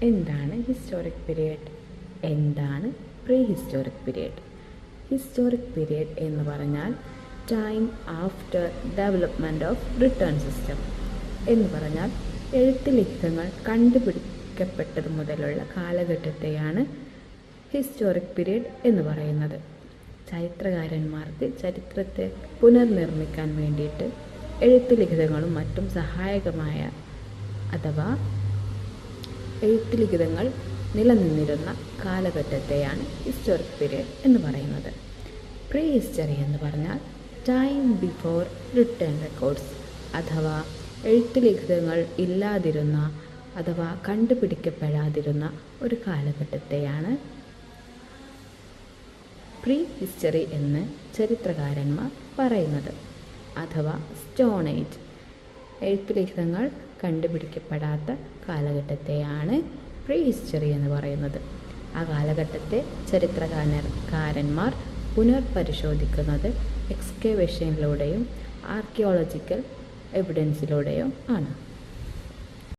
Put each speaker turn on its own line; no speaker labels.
എന്താണ് historic period? എന്താണ് pre historic period? Historic period എന്ന് പറഞ്ഞാൽ time after development of return system എന്ന് പറഞ്ഞാൽ എഴുത്തുലിഖിതങ്ങൾ കണ്ടുപിടിക്കപ്പെട്ടത് മുതലുള്ള കാലഘട്ടത്തെയാണ് ഹിസ്റ്റോറിക് പീരിയഡ് എന്ന് പറയുന്നത്. ചരിത്രകാരന്മാർക്ക് ചരിത്രത്തെ പുനർനിർമ്മിക്കാൻ വേണ്ടിയിട്ട് എഴുത്തുലിഖിതങ്ങളും മറ്റും സഹായകമായ അഥവാ എഴുത്തുലിഖിതങ്ങൾ നിലനിന്നിരുന്ന കാലഘട്ടത്തെയാണ് ഹിസ്റ്റോറിക് പീരിയഡ് എന്ന് പറയുന്നത്. പ്രീ ഹിസ്റ്ററി എന്ന് പറഞ്ഞാൽ ടൈം ബിഫോർ റിട്ടേൺ റെക്കോർഡ്സ് അഥവാ എഴുത്തുലിഖിതങ്ങൾ ഇല്ലാതിരുന്ന അഥവാ കണ്ടുപിടിക്കപ്പെടാതിരുന്ന ഒരു കാലഘട്ടത്തെയാണ് പ്രീ ഹിസ്റ്ററി എന്ന് ചരിത്രകാരന്മാർ പറയുന്നത്. അഥവാ സ്റ്റോൺ ഏജ്. എഴുത്തുലിഖിതങ്ങൾ കണ്ടുപിടിക്കപ്പെടാത്ത കാലഘട്ടത്തെയാണ് പ്രീ ഹിസ്റ്ററി എന്ന് പറയുന്നത്. ആ കാലഘട്ടത്തെ ചരിത്രകാരന്മാർ പുനർപരിശോധിക്കുന്നത് എക്സ്കവേഷനിലൂടെയും ആർക്കിയോളജിക്കൽ എവിഡൻസിലൂടെയും ആണ്.